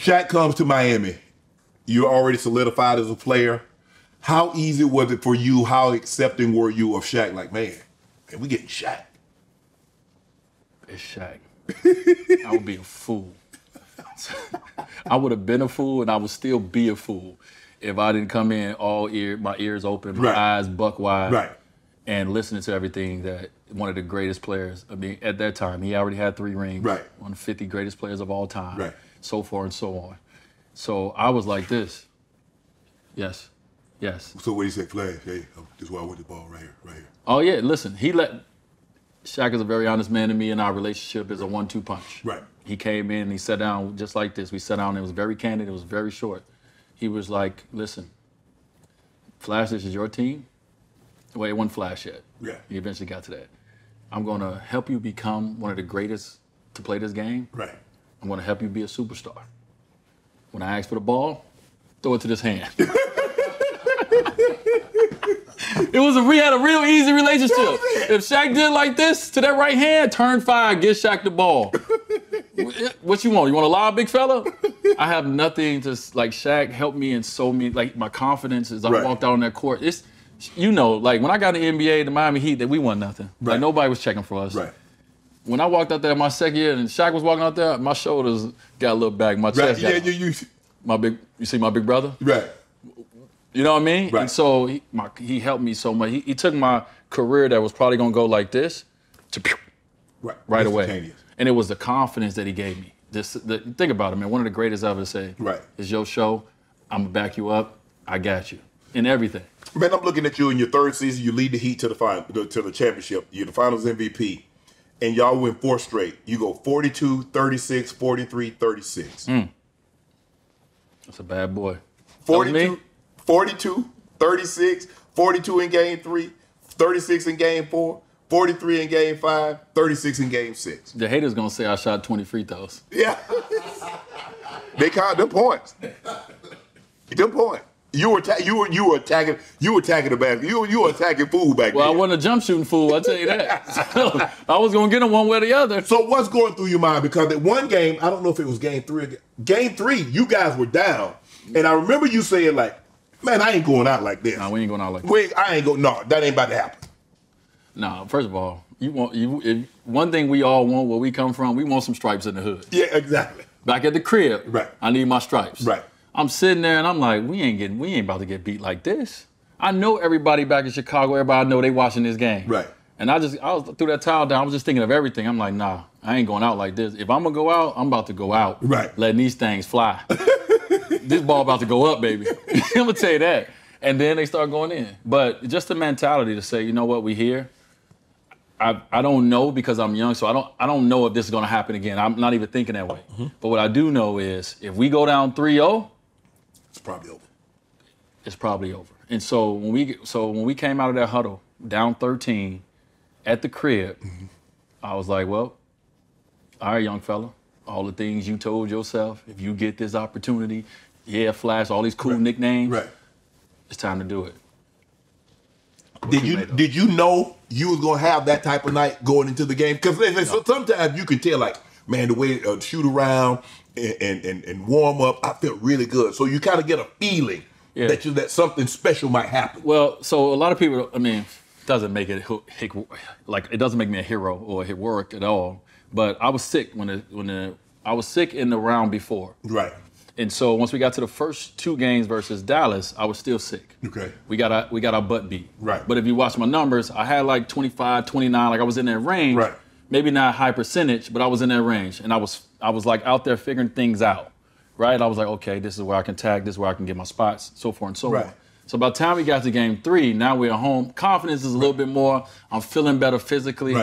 Shaq comes to Miami. You're already solidified as a player. How easy was it for you? How accepting were you of Shaq? Like, man, we getting Shaq. It's Shaq. I would be a fool. I would have been a fool, and I would still be a fool if I didn't come in my ears open, my eyes buck wide, and listening to everything that one of the greatest players. I mean, at that time, he already had 3 rings. One of the 50 greatest players of all time. So far and so on. So I was like this. Yes. Yes. So what he said, Flash, hey, this is why I want the ball right here. Oh yeah, listen, Shaq is a very honest man to me, and our relationship is a 1-2 punch. He came in and he sat down just like this. We sat down and it was very candid, it was very short. He was like, listen, Flash, this is your team. Well, it wasn't Flash yet. He eventually got to that. I'm gonna help you become one of the greatest to play this game. I'm gonna help you be a superstar. When I ask for the ball, throw it to this hand. We had a real easy relationship. If Shaq did like this to that right hand, turn 5, get Shaq the ball. What you want? You want a lob, big fella? I have nothing to, like, Shaq helped me and so me, like, my confidence as I walked out on that court. It's, you know, like, when I got in the NBA, the Miami Heat, that we won nothing. Like, nobody was checking for us. When I walked out there my second year and Shaq was walking out there, my shoulders got a little back, my chest got you see my big brother? You know what I mean? And so he helped me so much. He took my career that was probably gonna go like this to right away. And it was the confidence that he gave me. Think about it, man. One of the greatest ever to say, it's your show, I'm gonna back you up, I got you. In everything. Man, I'm looking at you in your 3rd season, you lead the Heat to the championship. You're the finals MVP. And y'all win 4 straight. You go 42, 36, 43, 36. That's a bad boy. 42, 36, 42 in game 3, 36 in game 4, 43 in game 5, 36 in game 6. The haters gonna say I shot 20 free throws. Yeah. They count them points. Them points. You were attacking the basket. You were attacking fool back then. Well, I wasn't a jump shooting fool, I'll tell you that. I was gonna get him one way or the other. So what's going through your mind? Because at one game, I don't know if it was game 3. Game 3, you guys were down. And I remember you saying, like, man, I ain't going out like this. No, we ain't going out like this. No, that ain't about to happen. No, first of all, one thing we all want where we come from, we want some stripes in the hood. Yeah, exactly. Back at the crib, I need my stripes. Right. I'm sitting there and I'm like, we ain't about to get beat like this. I know everybody back in Chicago, everybody I know they watching this game. Right. And I was threw that towel down, I was just thinking of everything. I'm like, nah, I ain't going out like this. If I'm gonna go out, I'm about to go out. Letting these things fly. This ball about to go up, baby. I'm gonna tell you that. And then they start going in. But just the mentality to say, you know what, we here. I don't know because I'm young, so I don't know if this is gonna happen again. I'm not even thinking that way. But what I do know is if we go down 3-0, it's probably over. It's probably over. And so when we came out of that huddle, down 13, at the crib, I was like, well, all right, young fella, all the things you told yourself, if you get this opportunity, Flash, all these cool nicknames, it's time to do it. Did you know you was gonna have that type of night going into the game? Because sometimes you can tell, like, man, the way shoot around and warm up, I felt really good. So you kind of get a feeling that something special might happen. Well, so a lot of people, I mean, doesn't make it like it doesn't make me a hero or heroic at all. But I was sick I was sick in the round before. And so once we got to the first 2 games versus Dallas, I was still sick. We got our butt beat. But if you watch my numbers, I had like 25, 29, like I was in that range. Maybe not high percentage, but I was in that range. And I was like out there figuring things out. I was like, okay, this is where I can tag, this is where I can get my spots, so forth and so on. So by the time we got to game 3, now we're at home. Confidence is a little bit more. I'm feeling better physically.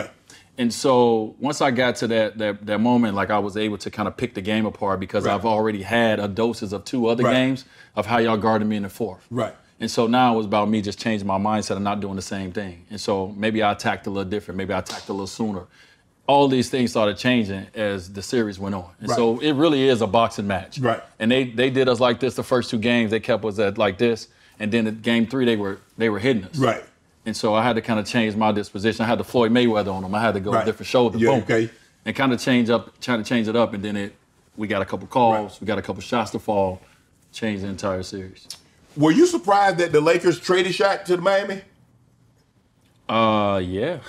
And so once I got to that moment, like I was able to kind of pick the game apart because I've already had a doses of 2 other games of how y'all guarded me in the 4th. And so now it was about me just changing my mindset and not doing the same thing. And so maybe I attacked a little different. Maybe I attacked a little sooner. All these things started changing as the series went on. And so it really is a boxing match. And they did us like this the first 2 games. They kept us at like this. And then at game 3, they were hitting us. And so I had to kind of change my disposition. I had the Floyd Mayweather on them. I had to go a different shoulder, boom, and kind of trying to change it up. And then we got a couple calls, we got a couple shots to fall, changed the entire series. Were you surprised that the Lakers traded Shaq to Miami? Yeah.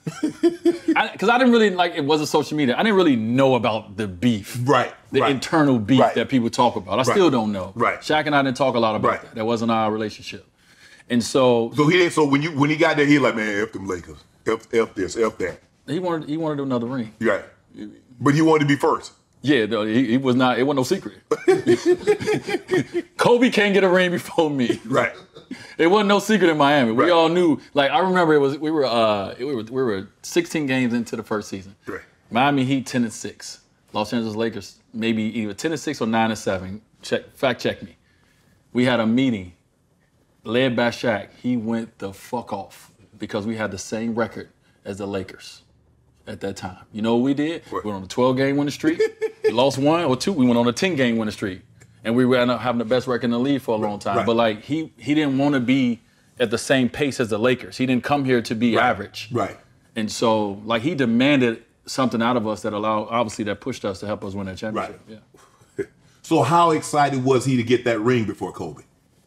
Because I didn't really, like, it wasn't social media. I didn't really know about the beef. Right. The internal beef that people talk about. I still don't know. Right. Shaq and I didn't talk a lot about that. That wasn't our relationship. And so he didn't. So when he got there, he like, man, F them Lakers, F this, F that. He wanted another ring. Right. But he wanted to be first. Yeah, no, he was not. It wasn't no secret. Kobe can't get a ring before me. Right. It wasn't no secret in Miami. We all knew. Like, I remember we were 16 games into the first season. Right. Miami Heat 10-6. Los Angeles Lakers maybe either 10-6 or 9-7. Fact check me. We had a meeting led by Shaq. He went the fuck off because we had the same record as the Lakers at that time. You know what we did? What? We went on a 12-game winning streak. We lost 1 or 2. We went on a 10-game winning streak. And we ended up having the best record in the league for a long time. But, like, he didn't want to be at the same pace as the Lakers. He didn't come here to be average. Right. And so, like, he demanded something out of us that that pushed us to help us win that championship. Right. Yeah. So how excited was he to get that ring before Kobe?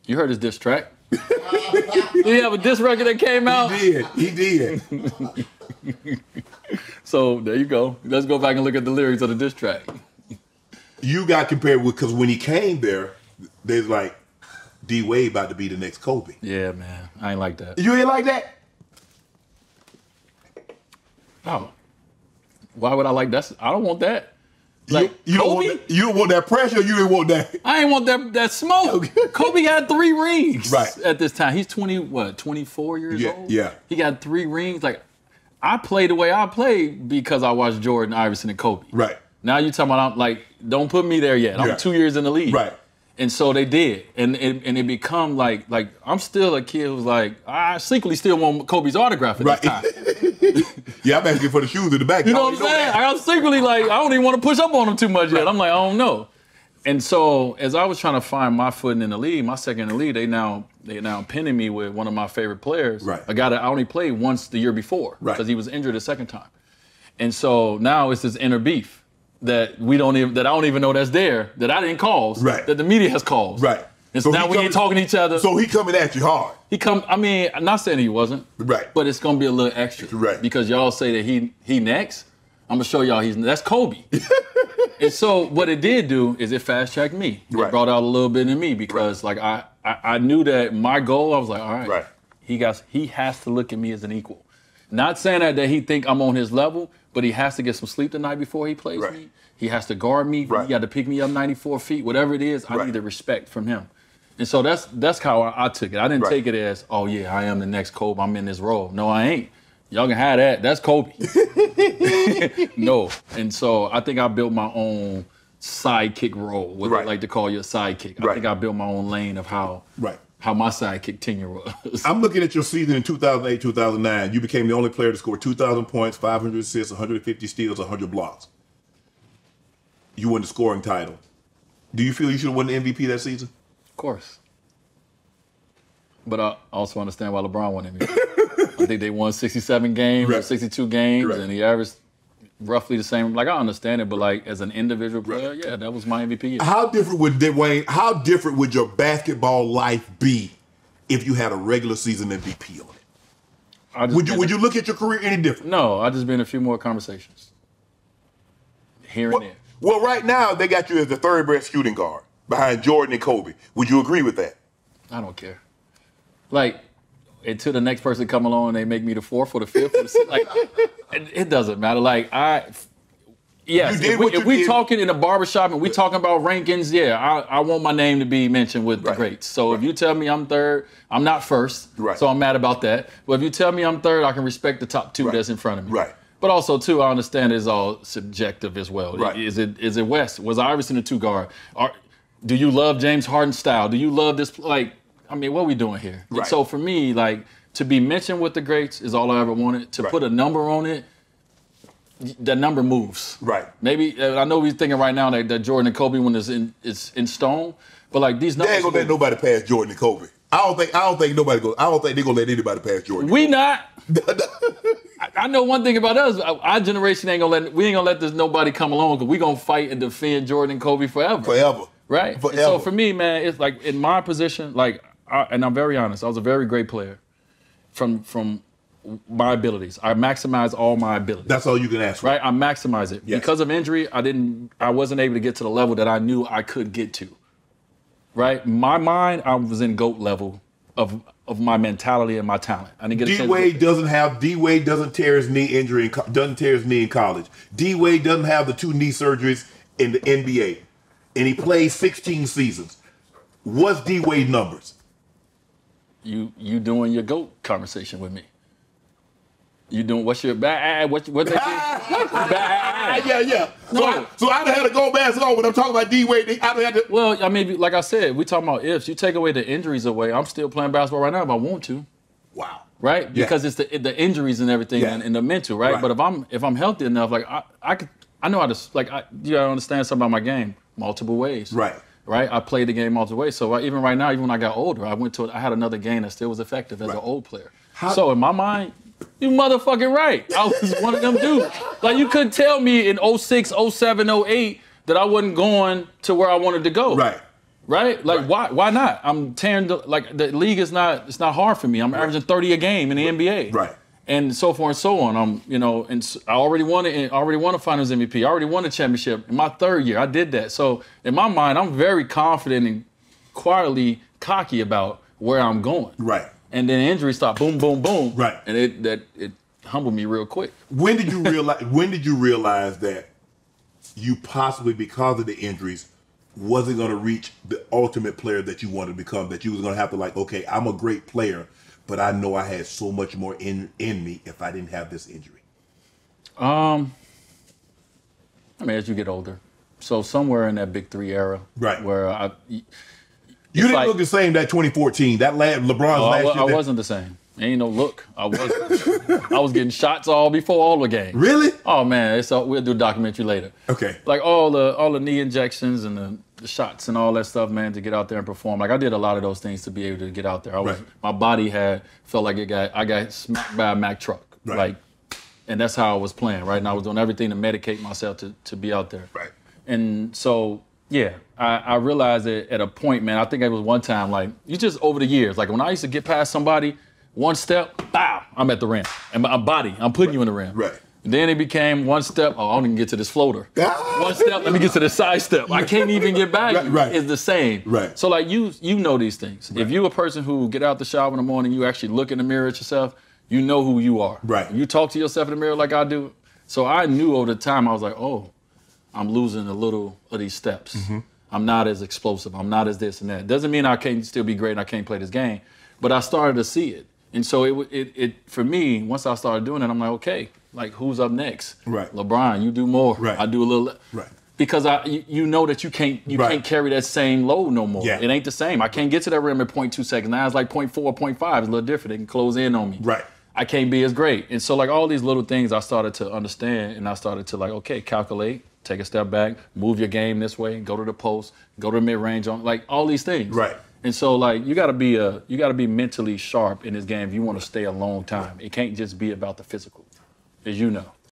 You heard his diss track? Did he have a diss record that came out? He did. So there you go. Let's go back and look at the lyrics of the diss track. You got compared with, because when he came there, there's like, D Wade about to be the next Kobe. Yeah, man. I ain't like that. You ain't like that? Oh. Why would I like that? I don't want that. Like, you Kobe? Don't want that pressure, you didn't want that. I ain't want that smoke. Kobe had 3 rings at this time. He's 24 years old? Yeah. He got 3 rings. Like, I play the way I play because I watched Jordan, Iverson, and Kobe. Right. Now you're talking about, don't put me there yet. I'm 2 years in the league. Right. And so they did. And it become like I'm still a kid who's like, I secretly still want Kobe's autograph at this time. Yeah, I'm asking for the shoes in the back. You know what I'm saying? I'm secretly like, I don't even want to push up on him too much yet. I'm like, I don't know. And so as I was trying to find my footing in the league, my second in the league, they now pinning me with one of my favorite players. Right. A guy that I only played once the year before. Right. Because he was injured the second time. And so now it's this inner beef that I don't even know that's there, that I didn't cause, that the media has caused. Right. And so now we ain't talking to each other. So he coming at you hard. I'm not saying he wasn't. Right. But it's gonna be a little extra. Right. Because y'all say that he next. I'm gonna show y'all that's Kobe. And so what it did do is it fast-tracked me. It brought out a little bit in me because like I knew that my goal, I was like, all right. He has to look at me as an equal. Not saying that he think I'm on his level, but he has to get some sleep the night before he plays me. He has to guard me. He got to pick me up 94 feet. Whatever it is, I need the respect from him. And so that's how I took it. I didn't take it as, oh yeah, I am the next Kobe. I'm in this role. No, I ain't. Y'all can have that. That's Kobe. No. And so I think I built my own sidekick role, what they like to call your sidekick. I think I built my own lane of how my sidekick tenure was. I'm looking at your season in 2008, 2009. You became the only player to score 2,000 points, 500 assists, 150 steals, 100 blocks. You won the scoring title. Do you feel you should have won the MVP that season? Of course. But I also understand why LeBron won MVP. I think they won 67 games or 62 games, and he averaged roughly the same. Like, I understand it, but like as an individual player, yeah, that was my MVP year. How different would Dwyane? How different would your basketball life be if you had a regular season MVP on it? Would you look at your career any different? No, I'd just be in a few more conversations here and there. Well, right now they got you as the third best shooting guard behind Jordan and Kobe. Would you agree with that? I don't care. Like, until the next person come along and they make me the fourth or the fifth, like, it doesn't matter. Like, if we talking in a barbershop and we talking about rankings, I want my name to be mentioned with the greats. So if you tell me I'm third, I'm not first, so I'm mad about that. But if you tell me I'm third, I can respect the top 2 that's in front of me. Right. But also, too, I understand it's all subjective as well. Right. Is it West? Was Iverson a 2 guard? Do you love James Harden's style? Do you love this? Like, I mean, what are we doing here? Right. And so for me, like, to be mentioned with the greats is all I ever wanted. To put a number on it, that number moves. Right. Maybe, I know we're thinking right now that Jordan and Kobe one is in stone, but like these numbers. They ain't gonna let nobody pass Jordan and Kobe. I don't think they're gonna let anybody pass Jordan. We not. I know one thing about us. Our generation ain't gonna let this nobody come along because we gonna fight and defend Jordan and Kobe forever. Forever. Right? Forever. So for me, man, it's like in my position, and I'm very honest, I was a very great player from my abilities. I maximize all my abilities. That's all you can ask for. Right? I maximize it. Yes. Because of injury, I wasn't able to get to the level that I knew I could get to. Right? My mind, I was in GOAT level of my mentality and my talent. I didn't get a chance. D-Wade doesn't tear his knee injury, doesn't tear his knee in college. D-Wade doesn't have the 2 knee surgeries in the NBA. And he played 16 seasons. What's D-Wade numbers? You doing your GOAT conversation with me. You doing what's your bad? What they did? Yeah. So I'd have had to go basketball when I'm talking about D-Wade. I'd have had to. Well, I mean, like I said, we talking about ifs. You take away the injuries away, I'm still playing basketball right now if I want to. Wow. Right? Because it's the injuries and everything and the mental, right? But if I'm healthy enough, like I know how to you gotta understand something about my game multiple ways. Right. I played the game multiple ways. So even right now, even when I got older, I had another game that still was effective as an old player. So in my mind, you motherfucking right. I was one of them dudes. Like you couldn't tell me in 06, 07, 08 that I wasn't going to where I wanted to go. Right? Like why not? I'm tearing the league is it's not hard for me. I'm averaging 30 a game in the NBA. Right. And so forth and so on. And I already won a Finals MVP. I already won a championship in my 3rd year. I did that. So in my mind, I'm very confident and quietly cocky about where I'm going. Right. And then injuries start boom, boom, boom. Right. And it humbled me real quick. When did you realize that you possibly, because of the injuries, wasn't going to reach the ultimate player that you wanted to become? That you was going to have to okay, I'm a great player, but I know I had so much more in me if I didn't have this injury. I mean, as you get older, so somewhere in that Big 3 era, where you didn't look the same that 2014. That LeBron's last year. I wasn't the same. Ain't no look. I wasn't. I was getting shots before all the games. Really? Oh man, we'll do a documentary later. Okay. Like all the knee injections and the shots and all that stuff, man, to get out there and perform. Like I did a lot of those things to be able to get out there. My body felt like I got smacked by a Mack truck. Right. And that's how I was playing, right? And I was doing everything to medicate myself to be out there. Right. And so, yeah, I realized it at a point, man. I think it was one time, you just over the years, when I used to get past somebody, one step, bow, I'm at the rim. And my body, I'm putting you in the rim. Right. And then it became one step, I don't even get to this floater. One step, let me get to the side step. I can't even get back. It's the same. Right. So you know these things. Right. If you're a person who get out the shower in the morning, you actually look in the mirror at yourself, you know who you are. Right. You talk to yourself in the mirror like I do. So I knew over the time, I was like, oh, I'm losing a little of these steps. Mm-hmm. I'm not as explosive. I'm not as this and that. Doesn't mean I can't still be great and I can't play this game, but I started to see it. And so it for me, once I started doing it, I'm like, okay, who's up next? Right. LeBron, you do more. Right. I do a little. Right. Because you know that you can't carry that same load no more. Yeah. It ain't the same. I can't get to that rim at 0.2 seconds. Now it's 0.4, 0.5. It's a little different. They can close in on me. Right. I can't be as great. And so all these little things I started to understand, and I started to okay, calculate, take a step back, move your game this way, go to the post, go to the mid-range on all these things. Right. And so you gotta be mentally sharp in this game if you want to stay a long time. It can't just be about the physical, as you know.